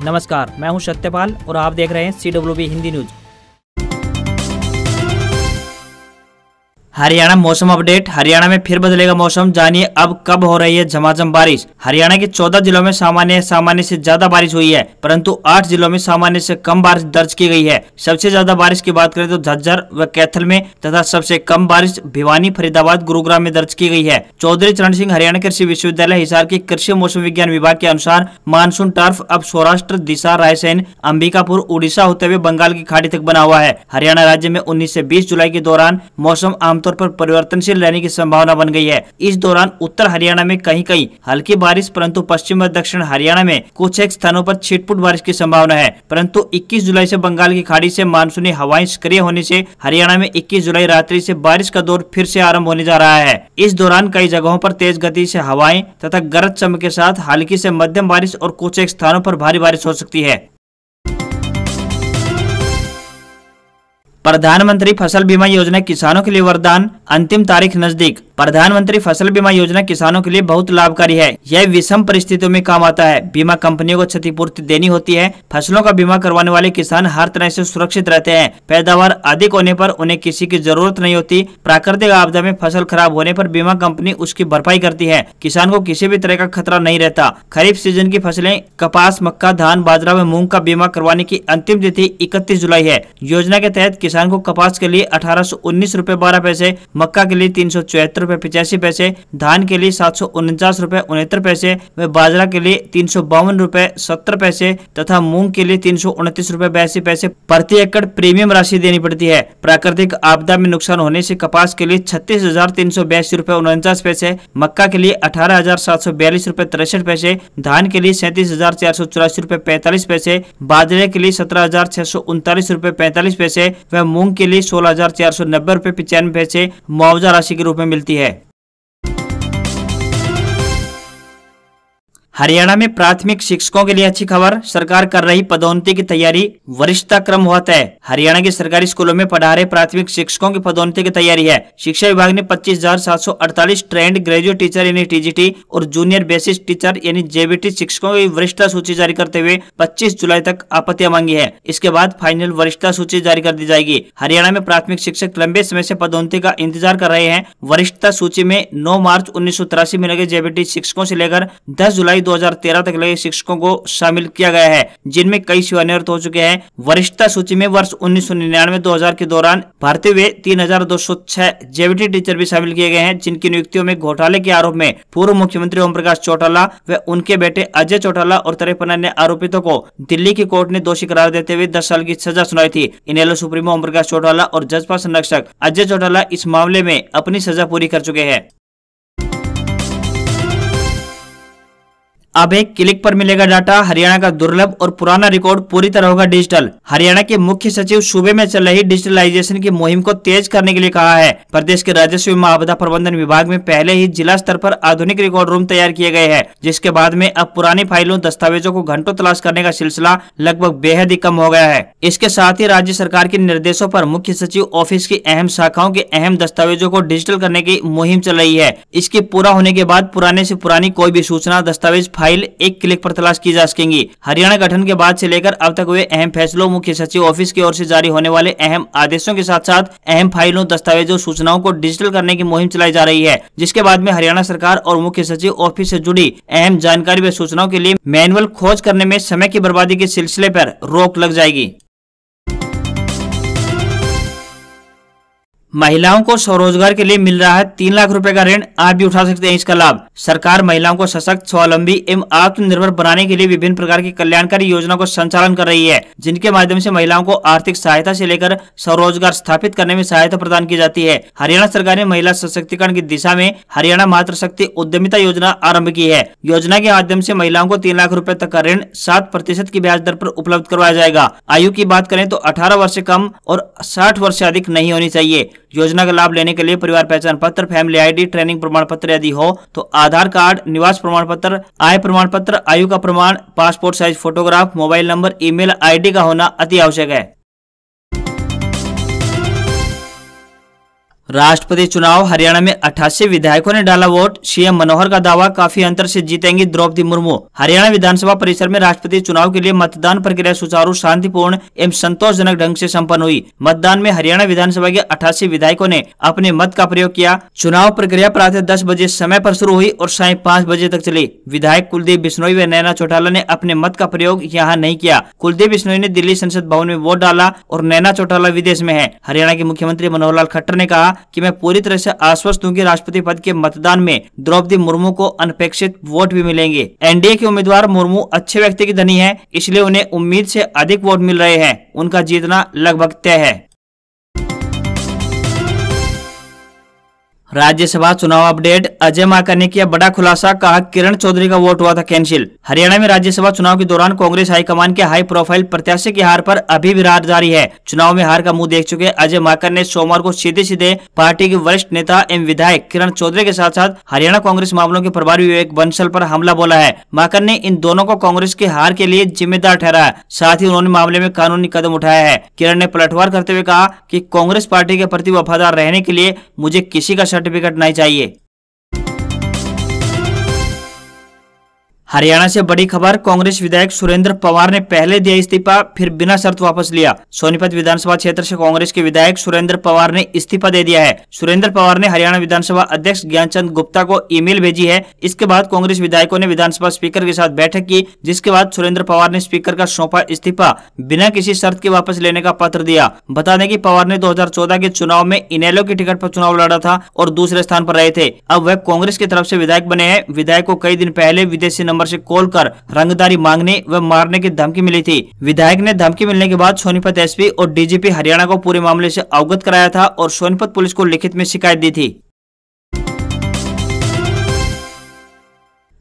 नमस्कार, मैं हूं सत्यपाल और आप देख रहे हैं CWB हिंदी न्यूज। हरियाणा मौसम अपडेट। हरियाणा में फिर बदलेगा मौसम, जानिए अब कब हो रही है झमाझम बारिश। हरियाणा के 14 जिलों में सामान्य से ज्यादा बारिश हुई है, परंतु 8 जिलों में सामान्य से कम बारिश दर्ज की गई है। सबसे ज्यादा बारिश की बात करें तो झज्जर व कैथल में तथा सबसे कम बारिश भिवानी, फरीदाबाद, गुरुग्राम में दर्ज की गई है। चौधरी चरण सिंह हरियाणा कृषि विश्वविद्यालय हिसार के कृषि मौसम विज्ञान विभाग के अनुसार मानसून टर्फ अब सौराष्ट्र दिशा रायसेन, अंबिकापुर, उड़ीसा होते हुए बंगाल की खाड़ी तक बना हुआ है। हरियाणा राज्य में 19 से 20 जुलाई के दौरान मौसम आमतौर पर परिवर्तनशील रहने की संभावना बन गई है। इस दौरान उत्तर हरियाणा में कहीं कहीं हल्की बारिश, परंतु पश्चिम व दक्षिण हरियाणा में कुछ एक स्थानों पर छिटपुट बारिश की संभावना है। परंतु 21 जुलाई से बंगाल की खाड़ी से मानसूनी हवाएं सक्रिय होने से हरियाणा में 21 जुलाई रात्रि से बारिश का दौर फिर से आरंभ होने जा रहा है। इस दौरान कई जगहों पर तेज गति से हवाएं तथा गरज चमक के साथ हल्की से मध्यम बारिश और कुछ एक स्थानों पर भारी बारिश हो सकती है। प्रधानमंत्री फसल बीमा योजना किसानों के लिए वरदान, अंतिम तारीख नजदीक। प्रधानमंत्री फसल बीमा योजना किसानों के लिए बहुत लाभकारी है। यह विषम परिस्थितियों में काम आता है। बीमा कंपनियों को क्षतिपूर्ति देनी होती है। फसलों का बीमा करवाने वाले किसान हर तरह से सुरक्षित रहते हैं। पैदावार अधिक होने पर उन्हें किसी की जरूरत नहीं होती। प्राकृतिक आपदा में फसल खराब होने पर बीमा कंपनी उसकी भरपाई करती है। किसान को किसी भी तरह का खतरा नहीं रहता। खरीफ सीजन की फसलें कपास, मक्का, धान, बाजरा व मूंग का बीमा करवाने की अंतिम तिथि 31 जुलाई है। योजना के तहत किसान को कपास के लिए 1819 रुपए 12 पैसे, मक्का के लिए 374 रुपए 85 पैसे, धान के लिए 749 रुपए 69 पैसे व बाजरा के लिए 352 रुपए 70 पैसे तथा मूंग के लिए 329 रुपए 82 पैसे प्रति एकड़ प्रीमियम राशि देनी पड़ती है। प्राकृतिक आपदा में नुकसान होने से कपास के लिए 36,382 रुपए 49 पैसे, मक्का के लिए 18,742 रुपए 63 पैसे, धान के लिए 37,484 रुपए 45 पैसे, बाजरे के लिए 17,639 रुपए 45 पैसे व मूंग के लिए 16,490 रुपए 95 पैसे मुआवजा राशि के रूप में मिलती है। हरियाणा में प्राथमिक शिक्षकों के लिए अच्छी खबर, सरकार कर रही पदोन्नति की तैयारी, वरिष्ठता क्रम हुआ तय। हरियाणा के सरकारी स्कूलों में पढ़ा रहे प्राथमिक शिक्षकों की पदोन्नति की तैयारी है। शिक्षा विभाग ने 25,748 ट्रेंड ग्रेजुएट टीचर यानी TGT और जूनियर बेसिक टीचर यानी JBT शिक्षकों की वरिष्ठता सूची जारी करते हुए 25 जुलाई तक आपत्तियां मांगी है। इसके बाद फाइनल वरिष्ठता सूची जारी कर दी जाएगी। हरियाणा में प्राथमिक शिक्षक लंबे समय से पदोन्नति का इंतजार कर रहे हैं। वरिष्ठता सूची में 9 मार्च 1983 में लगे JBT शिक्षकों से लेकर 10 जुलाई 2013 तक लगे शिक्षकों को शामिल किया गया है, जिनमें कई सेवानिवृत्त हो चुके हैं। वरिष्ठता सूची में वर्ष 1999-2000 के दौरान भर्ती हुए 3,206 JBT टीचर भी शामिल किए गए हैं, जिनकी नियुक्तियों में घोटाले के आरोप में पूर्व मुख्यमंत्री ओम प्रकाश चौटाला व उनके बेटे अजय चौटाला और 53 अन्य आरोपितों को दिल्ली की कोर्ट ने दोषी करार देते हुए 10 साल की सजा सुनाई थी। इनेलो सुप्रीमो ओम प्रकाश चौटाला और जजपा संरक्षक अजय चौटाला इस मामले में अपनी सजा पूरी कर चुके हैं। अब एक क्लिक पर मिलेगा डाटा, हरियाणा का दुर्लभ और पुराना रिकॉर्ड पूरी तरह होगा डिजिटल। हरियाणा के मुख्य सचिव सूबे में चल रही डिजिटलाइजेशन की मुहिम को तेज करने के लिए कहा है। प्रदेश के राजस्व एवं आपदा प्रबंधन विभाग में पहले ही जिला स्तर पर आधुनिक रिकॉर्ड रूम तैयार किए गए हैं, जिसके बाद में अब पुरानी फाइलों दस्तावेजों को घंटों तलाश करने का सिलसिला लगभग बेहद ही कम हो गया है। इसके साथ ही राज्य सरकार के निर्देशों पर मुख्य सचिव ऑफिस की अहम शाखाओं के अहम दस्तावेजों को डिजिटल करने की मुहिम चल रही है। इसके पूरा होने के बाद पुराने से पुरानी कोई भी सूचना, दस्तावेज, फाइल एक क्लिक पर तलाश की जा सकेंगी। हरियाणा गठन के बाद से लेकर अब तक हुए अहम फैसलों, मुख्य सचिव ऑफिस की ओर से जारी होने वाले अहम आदेशों के साथ साथ अहम फाइलों, दस्तावेजों, सूचनाओं को डिजिटल करने की मुहिम चलाई जा रही है, जिसके बाद में हरियाणा सरकार और मुख्य सचिव ऑफिस से जुड़ी अहम जानकारी व सूचनाओं के लिए मैनुअल खोज करने में समय की बर्बादी के सिलसिले पर रोक लग जाएगी। महिलाओं को स्वरोजगार के लिए मिल रहा है 3 लाख रुपए का ऋण, आप भी उठा सकते हैं इसका लाभ। सरकार महिलाओं को सशक्त, स्वावलंबी एवं आत्मनिर्भर बनाने के लिए विभिन्न प्रकार की कल्याणकारी योजना को संचालन कर रही है, जिनके माध्यम से महिलाओं को आर्थिक सहायता से लेकर स्वरोजगार स्थापित करने में सहायता प्रदान की जाती है। हरियाणा सरकार ने महिला सशक्तिकरण की दिशा में हरियाणा मातृशक्ति उद्यमिता योजना आरंभ की है। योजना के माध्यम से महिलाओं को 3 लाख रुपए तक का ऋण 7% की ब्याज दर पर उपलब्ध करवाया जाएगा। आयु की बात करें तो 18 वर्ष से कम और 60 वर्ष से अधिक नहीं होनी चाहिए। योजना का लाभ लेने के लिए परिवार पहचान पत्र, फैमिली ID, ट्रेनिंग प्रमाण पत्र यदि हो तो आधार कार्ड, निवास प्रमाण पत्र, आय प्रमाण पत्र, आयु का प्रमाण, passport size photograph, mobile number, email ID का होना अति आवश्यक है। राष्ट्रपति चुनाव हरियाणा में 88 विधायकों ने डाला वोट। सीएम मनोहर का दावा, काफी अंतर से जीतेंगी द्रौपदी मुर्मू। हरियाणा विधानसभा परिसर में राष्ट्रपति चुनाव के लिए मतदान प्रक्रिया सुचारू, शांतिपूर्ण एवं संतोषजनक ढंग से संपन्न हुई। मतदान में हरियाणा विधानसभा के 88 विधायकों ने अपने मत का प्रयोग किया। चुनाव प्रक्रिया प्रातः 10 बजे समय पर शुरू हुई और सायं 5 बजे तक चली। विधायक कुलदीप बिश्नोई व नैना चौटाला ने अपने मत का प्रयोग यहाँ नहीं किया। कुलदीप बिश्नोई ने दिल्ली संसद भवन में वोट डाला और नैना चौटाला विदेश में है। हरियाणा के मुख्यमंत्री मनोहर लाल खट्टर ने कहा कि मैं पूरी तरह से आश्वस्त हूं कि राष्ट्रपति पद के मतदान में द्रौपदी मुर्मू को अनपेक्षित वोट भी मिलेंगे। एनडीए के उम्मीदवार मुर्मू अच्छे व्यक्ति की धनी है, इसलिए उन्हें उम्मीद से अधिक वोट मिल रहे हैं। उनका जीतना लगभग तय है। राज्यसभा चुनाव अपडेट। अजय माकन ने किया बड़ा खुलासा, कहा किरण चौधरी का वोट हुआ था कैंसिल। हरियाणा में राज्यसभा चुनाव के दौरान कांग्रेस हाईकमान के हाई प्रोफाइल प्रत्याशी की हार पर अभी भी रार जारी है। चुनाव में हार का मुंह देख चुके अजय माकन ने सोमवार को सीधे पार्टी के वरिष्ठ नेता एवं विधायक किरण चौधरी के साथ साथ हरियाणा कांग्रेस मामलों के प्रभारी विवेक बंसल पर हमला बोला है। माकन ने इन दोनों को कांग्रेस की हार के लिए जिम्मेदार ठहराया। साथ ही उन्होंने मामले में कानूनी कदम उठाया है। किरण ने पलटवार करते हुए कहा कि कांग्रेस पार्टी के प्रति वफादार रहने के लिए मुझे किसी का सर्टिफिकेट नहीं चाहिए। हरियाणा से बड़ी खबर। कांग्रेस विधायक सुरेंद्र पवार ने पहले दिया इस्तीफा, फिर बिना शर्त वापस लिया। सोनीपत विधानसभा क्षेत्र से कांग्रेस के विधायक सुरेंद्र पवार ने इस्तीफा दे दिया है। सुरेंद्र पवार ने हरियाणा विधानसभा अध्यक्ष ज्ञानचंद गुप्ता को ईमेल भेजी है। इसके बाद कांग्रेस विधायकों ने विधानसभा स्पीकर के साथ बैठक की, जिसके बाद सुरेंद्र पवार ने स्पीकर का सौंपा इस्तीफा बिना किसी शर्त के वापस लेने का पत्र दिया। बता दें कि पवार ने 2014 के चुनाव में इनेलो की टिकट पर चुनाव लड़ा था और दूसरे स्थान पर रहे थे। अब वह कांग्रेस की तरफ से विधायक बने हैं। विधायक को कई दिन पहले विदेशी नंबर से कॉल कर रंगदारी मांगने व मारने की धमकी मिली थी। विधायक ने धमकी मिलने के बाद सोनीपत एसपी और डीजीपी हरियाणा को पूरे मामले से अवगत कराया था और सोनीपत पुलिस को लिखित में शिकायत दी थी।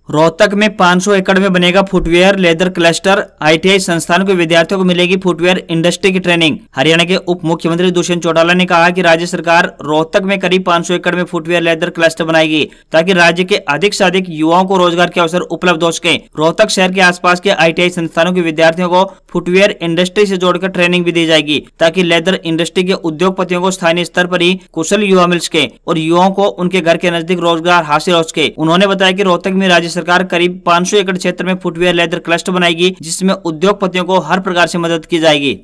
रोहतक में 500 एकड़ में बनेगा फुटवेयर लेदर क्लस्टर। आईटीआई संस्थान के विद्यार्थियों को मिलेगी फुटवेयर इंडस्ट्री की ट्रेनिंग। हरियाणा के उप मुख्यमंत्री दुष्यंत चौटाला ने कहा कि राज्य सरकार रोहतक में करीब 500 एकड़ में फुटवेयर लेदर क्लस्टर बनाएगी ताकि राज्य के अधिक से अधिक युवाओं को रोजगार के अवसर उपलब्ध हो सके। रोहतक शहर के आसपास के आईटीआई संस्थानों के विद्यार्थियों को फुटवेयर इंडस्ट्री से जोड़कर ट्रेनिंग भी दी जाएगी ताकि लेदर इंडस्ट्री के उद्योगपतियों को स्थानीय स्तर पर ही कुशल युवा मिल सके और युवाओं को उनके घर के नजदीक रोजगार हासिल हो सके। उन्होंने बताया कि रोहतक में राज्य सरकार करीब 500 एकड़ क्षेत्र में फुटवेयर लेदर क्लस्टर बनाएगी, जिसमें उद्योगपतियों को हर प्रकार से मदद की जाएगी।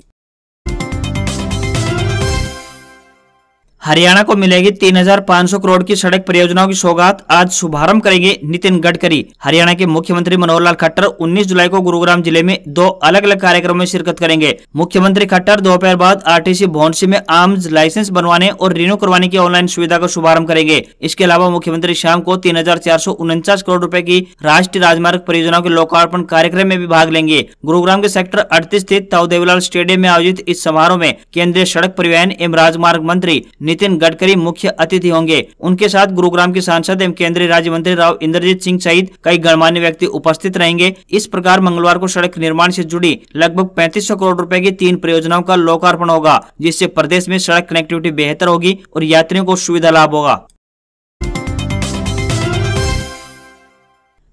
हरियाणा को मिलेगी 3500 करोड़ की सड़क परियोजनाओं की सौगात। आज शुभारंभ करेंगे नितिन गडकरी। हरियाणा के मुख्यमंत्री मनोहर लाल खट्टर 19 जुलाई को गुरुग्राम जिले में 2 अलग अलग कार्यक्रमों में शिरकत करेंगे। मुख्यमंत्री खट्टर दोपहर बाद आरटीसी भौंडसी में आर्म्स लाइसेंस बनवाने और रिन्यू करवाने की ऑनलाइन सुविधा का शुभारंभ करेंगे। इसके अलावा मुख्यमंत्री शाम को 3449 करोड़ रुपए की राष्ट्रीय राजमार्ग परियोजनाओं के लोकार्पण कार्यक्रम में भी भाग लेंगे। गुरुग्राम के सेक्टर 38 स्थित ताऊ देवीलाल स्टेडियम में आयोजित इस समारोह में केंद्रीय सड़क परिवहन एवं राजमार्ग मंत्री नितिन गडकरी मुख्य अतिथि होंगे। उनके साथ गुरुग्राम के सांसद एवं केंद्रीय राज्य मंत्री राव इंद्रजीत सिंह सहित कई गणमान्य व्यक्ति उपस्थित रहेंगे। इस प्रकार मंगलवार को सड़क निर्माण से जुड़ी लगभग 3500 करोड़ रुपए की 3 परियोजनाओं का लोकार्पण होगा, जिससे प्रदेश में सड़क कनेक्टिविटी बेहतर होगी और यात्रियों को सुविधा लाभ होगा।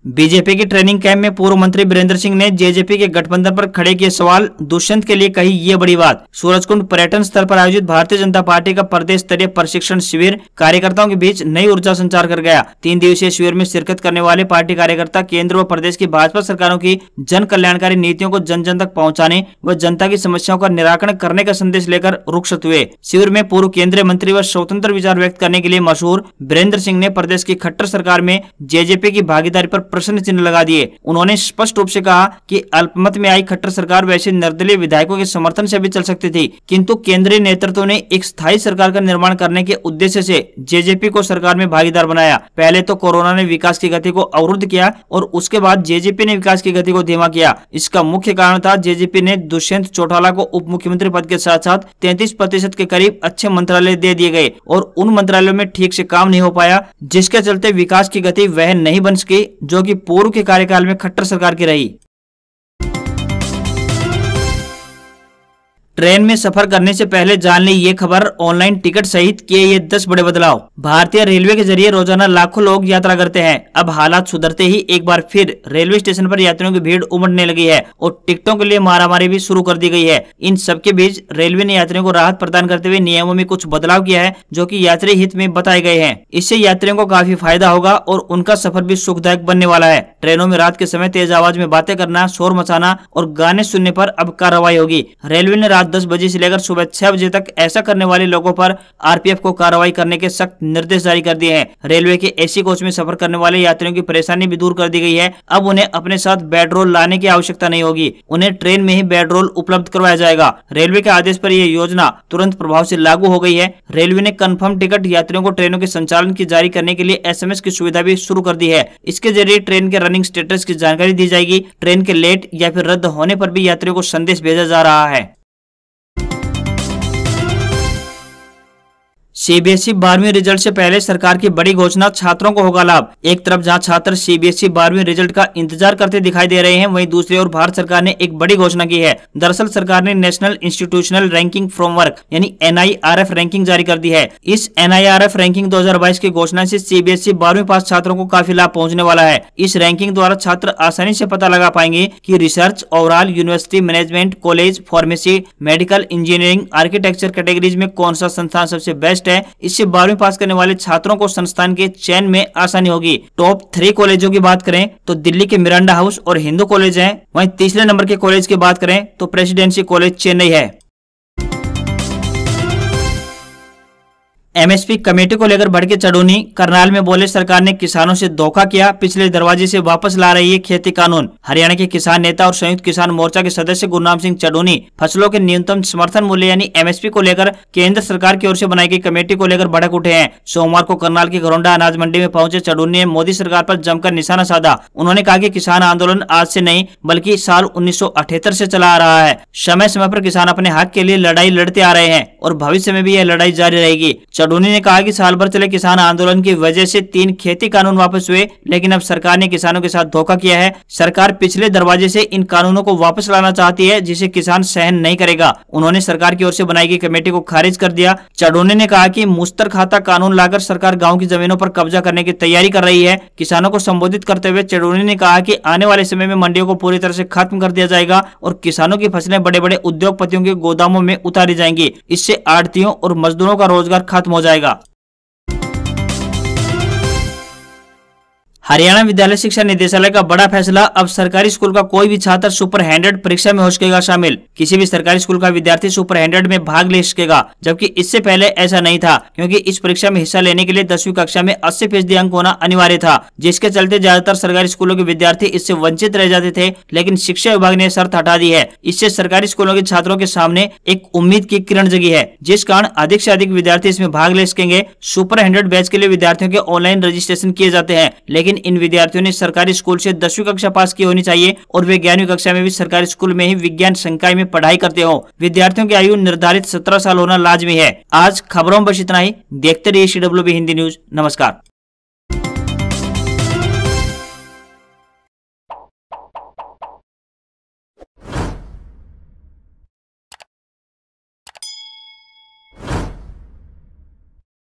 बीजेपी की ट्रेनिंग कैंप में पूर्व मंत्री वीरेंद्र सिंह ने जेजेपी के गठबंधन पर खड़े किए सवाल। दुष्यंत के लिए कही ये बड़ी बात। सूरजकुंड पर्यटन स्थल पर आयोजित भारतीय जनता पार्टी का प्रदेश स्तरीय प्रशिक्षण शिविर कार्यकर्ताओं के बीच नई ऊर्जा संचार कर गया। 3 दिवसीय शिविर में शिरकत करने वाले पार्टी कार्यकर्ता केंद्र व प्रदेश की भाजपा सरकारों की जन कल्याणकारी नीतियों को जन जन तक पहुँचाने व जनता की समस्याओं का निराकरण करने का संदेश लेकर रुखसत हुए। शिविर में पूर्व केंद्रीय मंत्री व स्वतंत्र विचार व्यक्त करने के लिए मशहूर वीरेंद्र सिंह ने प्रदेश की खट्टर सरकार में जेजेपी की भागीदारी पर प्रश्न चिन्ह लगा दिए। उन्होंने स्पष्ट रूप से कहा कि अल्पमत में आई खट्टर सरकार वैसे निर्दलीय विधायकों के समर्थन से भी चल सकती थी, किंतु केंद्रीय नेतृत्व ने एक स्थायी सरकार का निर्माण करने के उद्देश्य से जेजेपी को सरकार में भागीदार बनाया। पहले तो कोरोना ने विकास की गति को अवरुद्ध किया और उसके बाद जेजेपी ने विकास की गति को धीमा किया। इसका मुख्य कारण था जेजेपी ने दुष्यंत चौटाला को उप मुख्यमंत्री पद के साथ साथ 33% के करीब अच्छे मंत्रालय दे दिए गए और उन मंत्रालयों में ठीक से काम नहीं हो पाया, जिसके चलते विकास की गति वह नहीं बन सकी जो कि पूर्व के कार्यकाल में खट्टर सरकार की रही। ट्रेन में सफर करने से पहले जान ली ये खबर, ऑनलाइन टिकट सहित किए ये 10 बड़े बदलाव। भारतीय रेलवे के जरिए रोजाना लाखों लोग यात्रा करते हैं। अब हालात सुधरते ही एक बार फिर रेलवे स्टेशन पर यात्रियों की भीड़ उमड़ने लगी है और टिकटों के लिए मारामारी भी शुरू कर दी गई है। इन सबके बीच रेलवे ने यात्रियों को राहत प्रदान करते हुए नियमों में कुछ बदलाव किया है, जो कि यात्री हित में बताए गए हैं। इससे यात्रियों को काफी फायदा होगा और उनका सफर भी सुखदायक बनने वाला है। ट्रेनों में रात के समय तेज आवाज में बातें करना, शोर मचाना और गाने सुनने पर अब कार्रवाई होगी। रेलवे ने रात 10 बजे से लेकर सुबह 6 बजे तक ऐसा करने वाले लोगों पर आरपीएफ को कार्रवाई करने के सख्त निर्देश जारी कर दिए हैं। रेलवे के एसी कोच में सफर करने वाले यात्रियों की परेशानी भी दूर कर दी गई है। अब उन्हें अपने साथ बेड रोल लाने की आवश्यकता नहीं होगी, उन्हें ट्रेन में ही बेड रोल उपलब्ध करवाया जाएगा। रेलवे के आदेश पर यह योजना तुरंत प्रभाव से लागू हो गई है। रेलवे ने कंफर्म टिकट यात्रियों को ट्रेनों के संचालन की जारी करने के लिए SMS की सुविधा भी शुरू कर दी है। इसके जरिए ट्रेन के रनिंग स्टेटस की जानकारी दी जाएगी। ट्रेन के लेट या फिर रद्द होने पर भी यात्रियों को संदेश भेजा जा रहा है। सीबीएसई 12वीं रिजल्ट से पहले सरकार की बड़ी घोषणा, छात्रों को होगा लाभ। एक तरफ जहां छात्र सीबीएसई 12वीं रिजल्ट का इंतजार करते दिखाई दे रहे हैं, वहीं दूसरी ओर भारत सरकार ने एक बड़ी घोषणा की है। दरअसल सरकार ने नेशनल इंस्टीट्यूशनल रैंकिंग फ्रेमवर्क यानी NIRF रैंकिंग जारी कर दी है। इस NIRF रैंकिंग 2022 की घोषणा से सीबीएसई 12वीं पास छात्रों को काफी लाभ पहुंचने वाला है। इस रैंकिंग द्वारा छात्र आसानी से पता लगा पाएंगे कि research, overall, university, management, college, pharmacy, medical, engineering, architecture categories में कौन सा संस्थान सबसे बेस्ट है। इससे 12वीं पास करने वाले छात्रों को संस्थान के चयन में आसानी होगी। टॉप 3 कॉलेजों की बात करें तो दिल्ली के मिरांडा हाउस और हिंदू कॉलेज हैं। वहीं तीसरे नंबर के कॉलेज की बात करें तो प्रेसिडेंसी कॉलेज चेन्नई है। MSP कमेटी को लेकर भड़के चडोनी, करनाल में बोले सरकार ने किसानों से धोखा किया, पिछले दरवाजे से वापस ला रही है खेती कानून। हरियाणा के किसान नेता और संयुक्त किसान मोर्चा के सदस्य गुरनाम सिंह चडोनी फसलों के न्यूनतम समर्थन मूल्य यानी MSP को लेकर केंद्र सरकार की ओर से बनाई गई कमेटी को लेकर भड़क उठे हैं। सोमवार को करनाल की घरोंडा अनाज मंडी में पहुंचे चडोनी ने मोदी सरकार पर जमकर निशाना साधा। उन्होंने कहा कि किसान आंदोलन आज से नहीं बल्कि साल 1978 से चला आ रहा है। समय समय पर किसान अपने हक के लिए लड़ाई लड़ते आ रहे हैं और भविष्य में भी यह लड़ाई जारी रहेगी। चडोनी ने कहा कि साल भर चले किसान आंदोलन की वजह से 3 खेती कानून वापस हुए, लेकिन अब सरकार ने किसानों के साथ धोखा किया है। सरकार पिछले दरवाजे से इन कानूनों को वापस लाना चाहती है, जिसे किसान सहन नहीं करेगा। उन्होंने सरकार की ओर से बनाई गई कमेटी को खारिज कर दिया। चडोनी ने कहा कि मुश्तर खाता कानून लाकर सरकार गाँव की जमीनों पर कब्जा करने की तैयारी कर रही है। किसानों को संबोधित करते हुए चडोनी ने कहा कि आने वाले समय में मंडियों को पूरी तरह से खत्म कर दिया जाएगा और किसानों की फसलें बड़े बड़े उद्योगपतियों के गोदामों में उतारी जाएंगी। इससे आढ़तियों और मजदूरों का रोजगार खत्म हो जाएगा। हरियाणा विद्यालय शिक्षा निदेशालय का बड़ा फैसला, अब सरकारी स्कूल का कोई भी छात्र सुपर 100 परीक्षा में हो सकेगा शामिल। किसी भी सरकारी स्कूल का विद्यार्थी सुपर 100 में भाग ले सकेगा, जबकि इससे पहले ऐसा नहीं था, क्योंकि इस परीक्षा में हिस्सा लेने के लिए 10वीं कक्षा में 80% अंक होना अनिवार्य था, जिसके चलते ज्यादातर सरकारी स्कूलों के विद्यार्थी इससे वंचित रह जाते थे। लेकिन शिक्षा विभाग ने शर्त हटा दी है। इससे सरकारी स्कूलों के छात्रों के सामने एक उम्मीद की किरण जगी है, जिस कारण अधिक से अधिक विद्यार्थी इसमें भाग ले सकेंगे। सुपर 100 बैच के लिए विद्यार्थियों के ऑनलाइन रजिस्ट्रेशन किए जाते हैं, लेकिन इन विद्यार्थियों ने सरकारी स्कूल से 10वीं कक्षा पास की होनी चाहिए और वे 11वीं कक्षा में भी सरकारी स्कूल में ही विज्ञान संकाय में पढ़ाई करते हो। विद्यार्थियों की आयु निर्धारित 17 साल होना लाजमी है। आज खबरों में बस इतना ही। देखते रहिए CWB हिंदी न्यूज। नमस्कार।